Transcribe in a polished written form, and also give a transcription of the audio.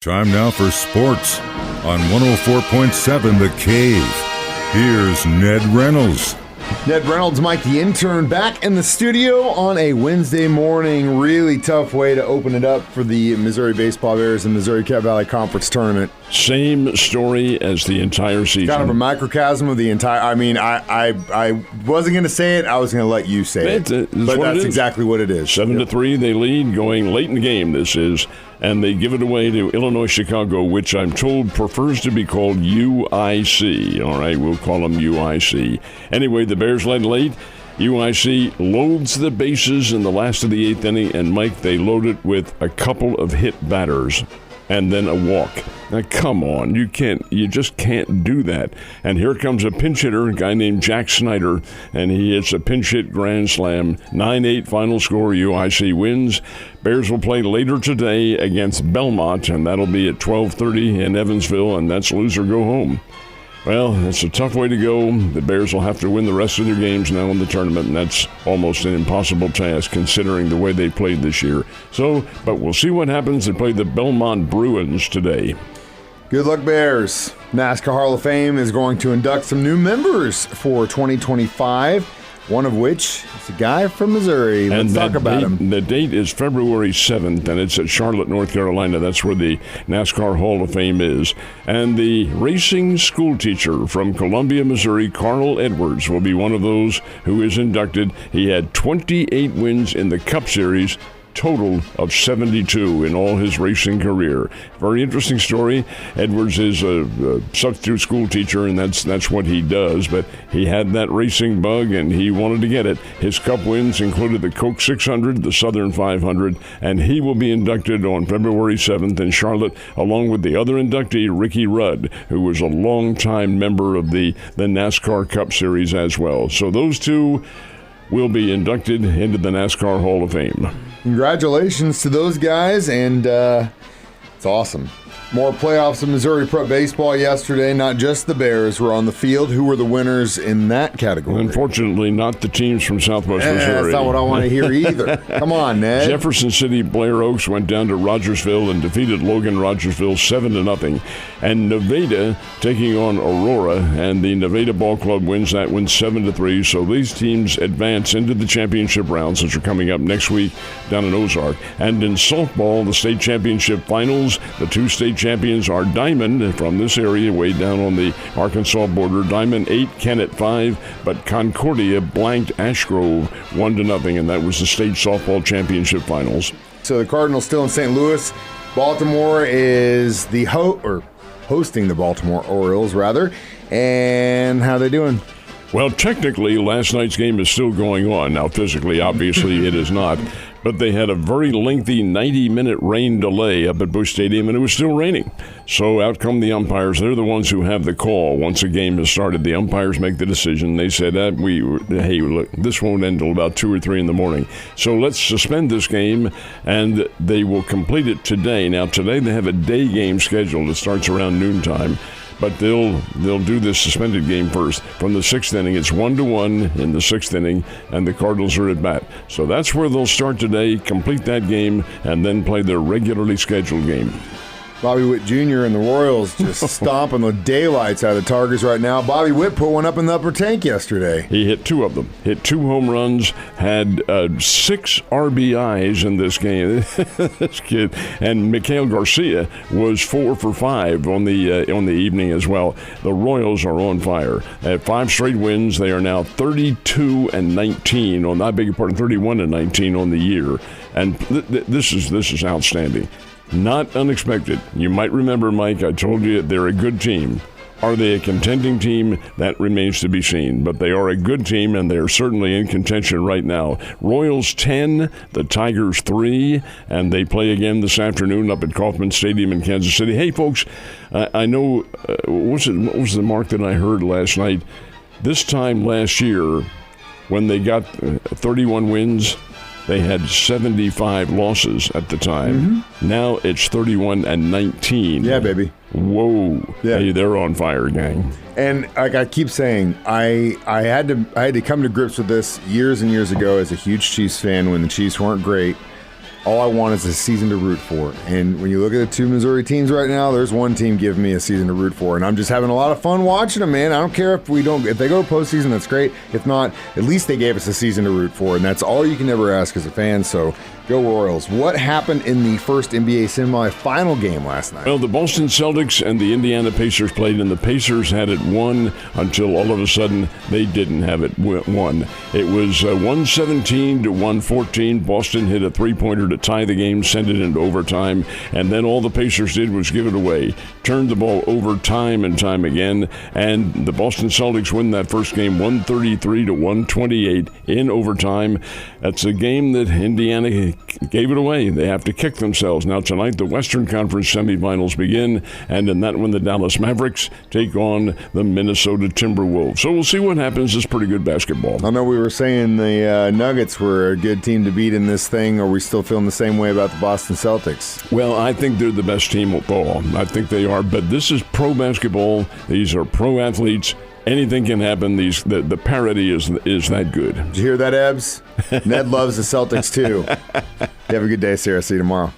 Time now for sports on 104.7 The Cave. Here's Ned Reynolds. Ned Reynolds, Mike the intern, back in the studio on a Wednesday morning. Really tough way to open it up for the Missouri Baseball Bears and Missouri Cat Valley Conference Tournament. Same story as the entire season. Kind of a microcosm of the entire. I mean, I wasn't going to say it. I was going to let you say it. But that's exactly what it is. 7-3, they lead going late in the game. This is. And they give it away to Illinois Chicago, which I'm told prefers to be called UIC. All right, we'll call them UIC. Anyway, the Bears led late. UIC loads the bases in the last of the eighth inning, and Mike, they load it with a couple of hit batters and then a walk. Now, come on, you just can't do that. And here comes a pinch hitter, a guy named Jack Snyder, and he hits a pinch hit grand slam. 9-8 final score, UIC wins. Bears will play later today against Belmont, and that'll be at 12:30 in Evansville, and that's lose or go home. Well, it's a tough way to go. The Bears will have to win the rest of their games now in the tournament, and that's almost an impossible task considering the way they played this year. But we'll see what happens. They play the Belmont Bruins today. Good luck, Bears. NASCAR Hall of Fame is going to induct some new members for 2025, one of which is a guy from Missouri. Let's talk about him. The date is February 7th, and it's at Charlotte, North Carolina. That's where the NASCAR Hall of Fame is. And the racing school teacher from Columbia, Missouri, Carl Edwards, will be one of those who is inducted. He had 28 wins in the Cup Series, total of 72 in all his racing career. Very interesting story. Edwards is a substitute school teacher, and that's what he does, but he had that racing bug, and he wanted to get it. His Cup wins included the Coke 600, the Southern 500, and he will be inducted on February 7th in Charlotte, along with the other inductee, Ricky Rudd, who was a longtime member of the NASCAR Cup Series as well. So those two will be inducted into the NASCAR Hall of Fame. Congratulations to those guys, and it's awesome. More playoffs in Missouri Prep Baseball yesterday. Not just the Bears were on the field. Who were the winners in that category? Unfortunately, not the teams from Southwest Missouri. That's not what I want to hear either. Come on, Ned. Jefferson City Blair Oaks went down to Rogersville and defeated Logan Rogersville 7-0. And Nevada taking on Aurora, and the Nevada Ball Club wins that one 7-3. So these teams advance into the championship rounds, which are coming up next week down in Ozark. And in softball, the state championship finals, the two state champions are Diamond from this area, way down on the Arkansas border. Diamond 8, Kennett 5, but Concordia blanked Ashgrove 1-0, and that was the state softball championship finals. So the Cardinals still in St. Louis. Baltimore is the hosting the Baltimore Orioles, rather. And how are they doing? Well, technically, last night's game is still going on. Now, physically, obviously, it is not. But they had a very lengthy 90-minute rain delay up at Busch Stadium, and it was still raining. So out come the umpires. They're the ones who have the call. Once a game has started, the umpires make the decision. They said, hey, look, this won't end until about 2 or 3 in the morning. So let's suspend this game, and they will complete it today. Now, today they have a day game scheduled. It starts around noontime. But they'll do this suspended game first. From the 6th inning, it's 1-1 in the 6th inning, and the Cardinals are at bat. So that's where they'll start today, complete that game, and then play their regularly scheduled game. Bobby Witt Jr. and the Royals just stomping the daylights out of the Tigers right now. Bobby Witt put one up in the upper tank yesterday. He hit 2 of them. Hit 2 home runs, had 6 RBIs in this game. This kid. And Mikhail Garcia was 4 for 5 on the evening as well. The Royals are on fire. At 5 straight wins, they are now 32-19 on, I beg your pardon, 31-19 on the year. And this is outstanding. Not unexpected. You might remember, Mike, I told you they're a good team. Are they a contending team? That remains to be seen. But they are a good team, and they're certainly in contention right now. Royals 10, the Tigers 3, and they play again this afternoon up at Kauffman Stadium in Kansas City. Hey, folks, I know, what was the mark that I heard last night? This time last year, when they got 31 wins, they had 75 losses at the time. Mm-hmm. Now it's 31-19. Yeah, baby. Whoa. Yeah. Hey, they're on fire, gang. And like I keep saying, I had to come to grips with this years and years ago as a huge Chiefs fan when the Chiefs weren't great. all I want is a season to root for. And when you look at the two Missouri teams right now, there's one team giving me a season to root for. And I'm just having a lot of fun watching them, man. I don't care if they go to postseason, that's great. If not, at least they gave us a season to root for. And that's all you can ever ask as a fan. So go Royals. What happened in the first NBA semifinal game last night? Well, the Boston Celtics and the Indiana Pacers played, and the Pacers had it won until all of a sudden they didn't have it won. It was 117 to 114. Boston hit a three-pointer to tie the game, send it into overtime, and then all the Pacers did was give it away. Turned the ball over time and time again, and the Boston Celtics win that first game 133 to 128 in overtime. That's a game that Indiana gave it away. They have to kick themselves. Now tonight the Western Conference semifinals begin, and in that one the Dallas Mavericks take on the Minnesota Timberwolves. So we'll see what happens. It's pretty good basketball. I know we were saying the Nuggets were a good team to beat in this thing. Are we still feeling the same way about the Boston Celtics? Well, I think they're the best team of all. I think they are, but this is pro basketball. These are pro athletes. Anything can happen. The parity is that good. Did you hear that, Ebbs? Ned loves the Celtics too. You have a good day, Sarah. See you tomorrow.